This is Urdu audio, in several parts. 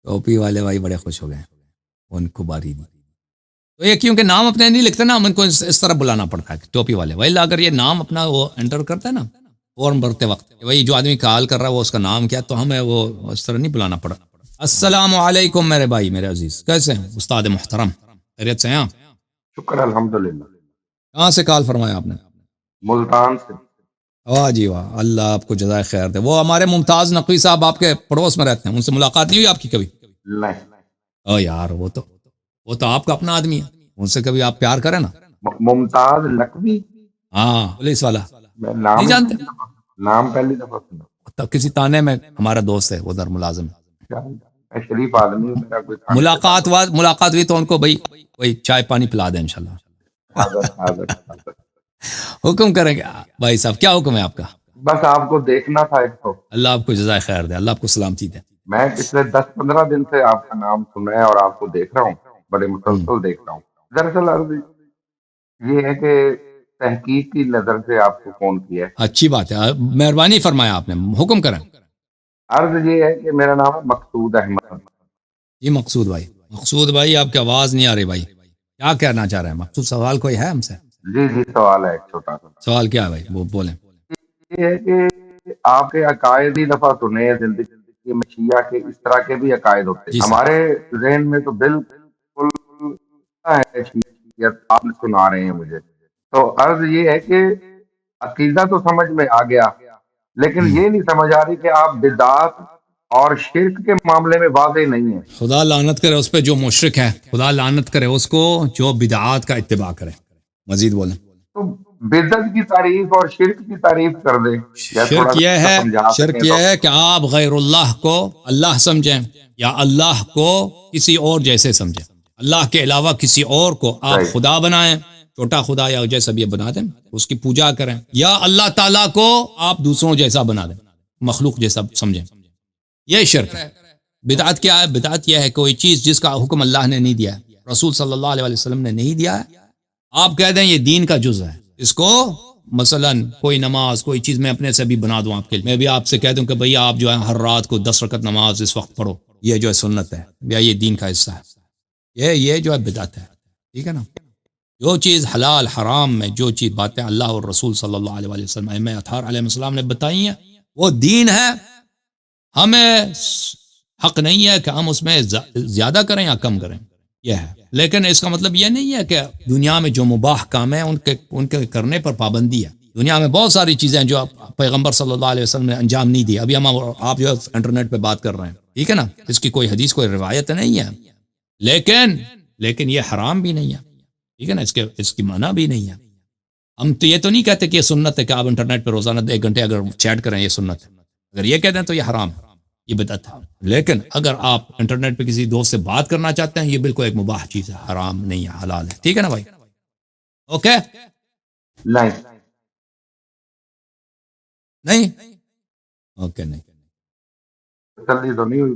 ٹوپی والے بھائی بڑے خوش ہو گئے، ان کو باری دی. تو یہ کیونکہ نام اپنے نہیں لکھتے نا، ہم ان کو اس طرح بلانا پڑتا ہے ٹوپی والے بھائی. اگر یہ نام اپنا وہ انٹر کرتا ہے نا فارم بھرتے وقت، بھائی جو آدمی کال کر رہا ہے وہ اس کا نام کیا، تو ہمیں وہ اس طرح نہیں بلانا پڑا. السلام علیکم میرے بھائی، میرے عزیز، کیسے ہیں استاد محترم؟ خیریت سے ہیں آپ؟ شکر الحمدللہ. کہاں سے کال فرمایا آپ نے؟ ملتان سے. واہ جی واہ، اللہ آپ کو جزائے خیر دے. وہ ہمارے ممتاز نقوی صاحب آپ کے پڑوس میں رہتے ہیں، ان سے ملاقات نہیں ہوئی آپ کی کبھی؟ نہیں. او یار، وہ تو آپ کا اپنا آدمی ہے، ان سے کبھی آپ پیار کریں نا. ممتاز نقوی. ہاں، پولیس والا. میں نہیں جانتے؟ نام پہلی دفعہ سنا. تب کسی تانے میں ہمارا دوست ہے ادھر ملازم ہے. میں شریف آدمی ہوں، میرا کوئی کھانے سے تعلق ملاقات ہوئی تو ان کو بھائی چائے پانی پلا دیں انشاءاللہ. حاضر. حکم کریں گے بھائی صاحب، کیا حکم ہے آپ کا؟ بس آپ کو دیکھنا تھا ایک تو. اللہ آپ کو جزائے خیر دے، اللہ آپ کو سلامتی دے. میں پچھلے 10-15 دن سے آپ کا نام سن رہا ہے اور آپ کو دیکھ رہا ہوں، بڑے مسلسل دیکھ رہا ہوں. دراصل عرض یہ ہے کہ تحقیق کی نظر سے آپ کو فون کیا ہے. اچھی بات ہے، مہربانی فرمایا آپ نے، حکم کریں. عرض یہ ہے کہ میرا نام ہے مقصود احمد. جی مقصود بھائی آپ کی آواز نہیں آ رہی بھائی، کیا کہنا چاہ رہے ہیں مقصود؟ سوال کوئی ہے ہم سے؟ جی سوال ہے ایک چھوٹا سا. سوال کیا ہے بھائی، وہ بولیں. یہ ہے کہ آپ کے عقائد ہی دفعہ سنے ہیں زندگی میں، شیعہ کے اس طرح کے بھی عقائد ہوتے ہیں. جی سر. ہمارے ذہن میں تو بالکل ہے شیعیت، آپ سنا رہے ہیں مجھے. تو عرض یہ ہے کہ عقیدہ تو سمجھ میں آ گیا، لیکن یہ نہیں سمجھ آ رہی کہ آپ بدعات اور شرک کے معاملے میں واضح نہیں ہیں. خدا لعنت کرے اس پہ جو مشرک ہے، خدا لعنت کرے اس کو جو بدعات کا اتباع کرے. مزید بولیں. تو بدعت کی تعریف اور شرک کی تعریف کر دیں، یا تھوڑا شرک یہ سا ہے، سمجھا شرک سکیں یہ تو. ہے کہ آپ غیر اللہ کو اللہ سمجھیں یا اللہ کو کسی اور جیسے سمجھیں. اللہ کے علاوہ کسی اور کو آپ صحیح. خدا بنائیں، چھوٹا خدا یا جیسا بھی بنا دیں، اس کی پوجا کریں، یا اللہ تعالیٰ کو آپ دوسروں جیسا بنا دیں، مخلوق جیسا سمجھیں. یہ شرک ہے. بدعت کیا ہے؟ بدعت یہ ہے کوئی چیز جس کا حکم اللہ نے نہیں دیا ہے، رسول صلی اللہ علیہ وسلم نے نہیں دیا ہے، آپ کہہ دیں یہ دین کا جز ہے. اس کو مثلا کوئی نماز، کوئی چیز میں اپنے سے بھی بنا دوں آپ کے لیے، میں بھی آپ سے کہہ دوں کہ بھئی آپ جو ہے ہر رات کو 10 رکعت نماز اس وقت پڑھو، یہ جو ہے سنت ہے یا یہ دین کا حصہ ہے، یہ جو ہے بدعت ہے. ٹھیک ہے نا؟ جو چیز حلال حرام میں جو چیز باتیں اللہ اور رسول صلی اللہ علیہ وسلم ائمہ اطہار علیہ السلام نے بتائی ہیں وہ دین ہے. ہمیں حق نہیں ہے کہ ہم اس میں زیادہ کریں یا کم کریں، یہ ہے. لیکن اس کا مطلب یہ نہیں ہے کہ دنیا میں جو مباح کام ہیں ان کے کرنے پر پابندی ہے. دنیا میں بہت ساری چیزیں جو پیغمبر صلی اللہ علیہ وسلم نے انجام نہیں دی، ابھی آپ جو ہے انٹرنیٹ پہ بات کر رہے ہیں، ٹھیک ہے نا، اس کی کوئی حدیث کوئی روایت نہیں ہے، لیکن یہ حرام بھی نہیں ہے، ٹھیک ہے نا، اس کی منع بھی نہیں ہے. ہم تو یہ تو نہیں کہتے کہ یہ سنت ہے کہ آپ انٹرنیٹ پہ روزانہ 1 گھنٹے اگر چیٹ کریں یہ سنت ہے. اگر یہ کہتے ہیں تو یہ حرام ہے، یہ بدعت ہے. لیکن اگر آپ انٹرنیٹ پہ کسی دوست سے بات کرنا چاہتے ہیں، یہ بالکل ایک مباح چیز ہے، حرام نہیں ہے، حلال ہے. ٹھیک ہے نا بھائی؟ اوکے؟ نہیں اوکے، نہیں جلدی تو نہیں ہوئی.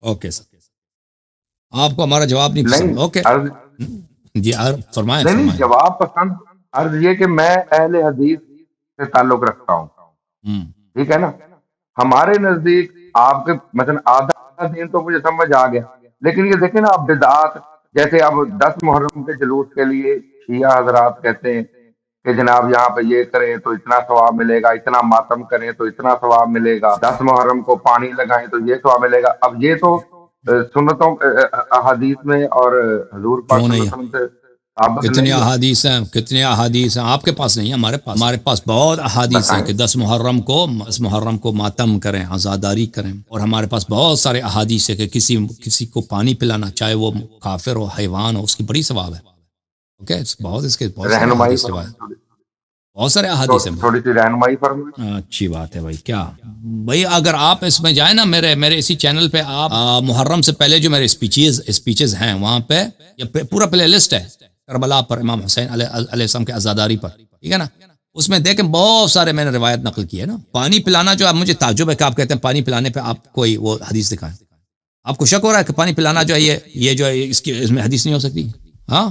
اوکے سر، آپ کو ہمارا جواب نہیں پسند؟ اوکے جی فرمائیں. نہیں جواب پسند. عرض یہ کہ میں اہل حدیث سے تعلق رکھتا ہوں، ٹھیک ہے نا. ہمارے نزدیک آپ کے مثلا آدھا دین تو مجھے سمجھ آ گیا، لیکن یہ دیکھیں نا آپ بدعات، جیسے اب 10 محرم کے جلوس کے لیے شیعہ حضرات کہتے ہیں کہ جناب یہاں پہ یہ کریں تو اتنا ثواب ملے گا، اتنا ماتم کریں تو اتنا ثواب ملے گا، 10 محرم کو پانی لگائیں تو یہ ثواب ملے گا. اب یہ تو سنتوں احادیث میں اور حضور پاک کیوں صلی اللہ نہیں؟ علیہ وسلم سے ثابت کتنی نہیں ہے. احادیث ہیں، کتنے احادیث ہیں آپ کے پاس نہیں، ہمارے پاس بہت احادیث ہیں کہ 10 محرم کو ماتم کریں، عزاداری کریں. اور ہمارے پاس بہت سارے احادیث ہیں کہ کسی کو پانی پلانا، چاہے وہ کافر ہو حیوان ہو، اس کی بڑی ثواب ہے. اوکے، بہت سارے رہنمائی احادیث روایت، بہت سارے احادیث ہیں. تھوڑی سی رہنمائی فرمائیں. اچھی بات ہے بھائی. کیا بھائی، اگر آپ اس میں جائیں نا، میرے اسی چینل پہ آپ محرم سے پہلے جو میرے اسپیچز ہیں وہاں پہ یہ پورا پلے لسٹ ہے، کربلا پر، امام حسین علیہ السلام کے عزاداری پر، ٹھیک ہے نا. اس میں دیکھیں بہت سارے میں نے روایت نقل کی ہے نا. پانی پلانا جو مجھے تعجب ہے کہ آپ کہتے ہیں پانی پلانے پہ آپ کوئی وہ حدیث دکھائیں. آپ کو شک ہو رہا ہے کہ پانی پلانا جو ہے یہ جو ہے اس میں حدیث نہیں ہو سکتی؟ ہاں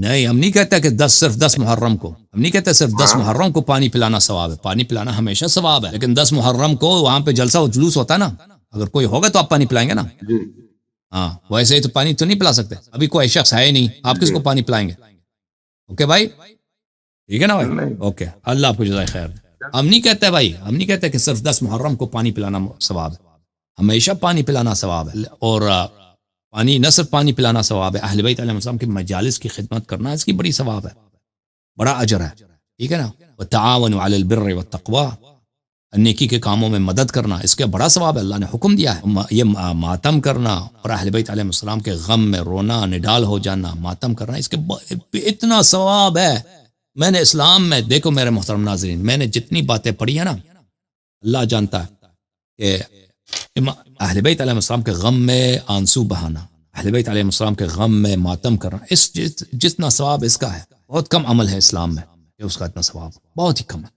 نہیں، ہم نہیں کہتے کہ صرف 10 محرم کو، ہم نہیں کہتے صرف 10 ہاں محرم کو پانی پلانا ثواب ہے، پانی پلانا ہمیشہ ثواب ہے، لیکن 10 محرم کو وہاں پہ جلسہ و جلوس ہوتا ہے نا، اگر کوئی ہوگا تو آپ پانی پلائیں گے نا. جی ہاں، ویسے ہی تو پانی تو نہیں پلا سکتے، ابھی کوئی شخص ہے ہی نہیں، آپ کس کو پانی پلائیں گے؟ اوکے بھائی، ٹھیک ہے نا بھائی؟ نہیں اوکے، اللہ آپ کو جزائے خیر. ہم نہیں کہتے بھائی، ہم نہیں کہتے کہ صرف 10 محرم کو پانی پلانا ثواب ہے، ہمیشہ پانی پلانا ثواب ہے. اور پانی نہ صرف پانی پلانا ثواب ہے، اہل بیت علیہ السلام کی مجالس کی خدمت کرنا اس کی بڑی ثواب ہے، بڑا اجر ہے، ٹھیک ہے نا. وتعاونوا علی البر والتقوی، نیکی کے کاموں میں مدد کرنا اس کے بڑا ثواب ہے، اللہ نے حکم دیا ہے. یہ ماتم کرنا اور اہل بیت علیہ السلام کے غم میں رونا، نڈال ہو جانا، ماتم کرنا، اس کے اتنا ثواب ہے. میں نے اسلام میں، دیکھو میرے محترم ناظرین، میں نے جتنی باتیں پڑھی ہیں نا، اللہ جانتا ہے کہ اہل بیت علیہ السلام کے غم میں آنسو بہانا، اہل بیت علیہ السلام کے غم میں ماتم کرنا، اس جتنا ثواب اس کا ہے، بہت کم عمل ہے اسلام میں کہ اس کا اتنا ثواب، بہت ہی کم ہے.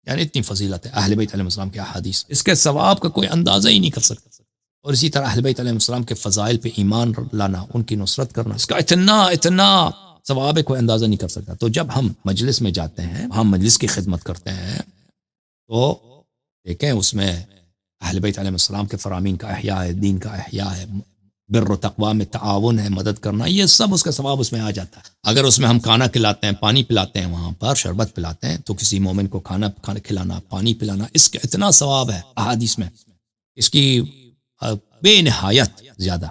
یعنی اتنی فضیلت ہے اہل بیت علیہ السلام کے احادیث، اس کے ثواب کا کوئی اندازہ ہی نہیں کر سکتا. اور اسی طرح اہل بیت علیہ السلام کے فضائل پہ ایمان لانا، ان کی نصرت کرنا، اس کا اتنا ثواب ہے، کوئی اندازہ نہیں کر سکتا. تو جب ہم مجلس میں جاتے ہیں، ہم مجلس کی خدمت کرتے ہیں، تو دیکھیں اس میں اہل بیت علیہ السلام کے فرامین کا احیاء ہے، دین کا احیاء ہے، بر و تقوی میں تعاون ہے، مدد کرنا، یہ سب اس کا ثواب اس میں آ جاتا ہے. اگر اس میں ہم کھانا کھلاتے ہیں، پانی پلاتے ہیں، وہاں پر شربت پلاتے ہیں، تو کسی مومن کو کھانا کھلانا، پانی پلانا، اس کا اتنا ثواب ہے احادیث میں، اس کی بے نہایت زیادہ.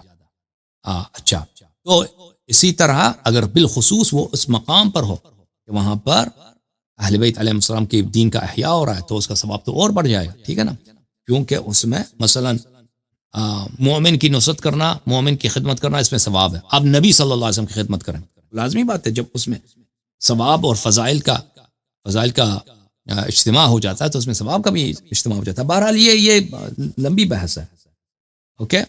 اچھا، تو اسی طرح اگر بالخصوص وہ اس مقام پر ہو کہ وہاں پر اہل بیت علیہ السلام کی دین کا احیاء ہو رہا ہے، تو اس کا ثواب تو اور بڑھ جائے گا، ٹھیک ہے نا. کیونکہ اس میں مثلا مومن کی نصرت کرنا، مومن کی خدمت کرنا، اس میں ثواب ہے. آپ نبی صلی اللہ علیہ وسلم کی خدمت کریں، لازمی بات ہے. جب اس میں ثواب اور فضائل کا اجتماع ہو جاتا ہے تو اس میں ثواب کا بھی اجتماع ہو جاتا ہے. بہرحال یہ لمبی بحث ہے. اوکے،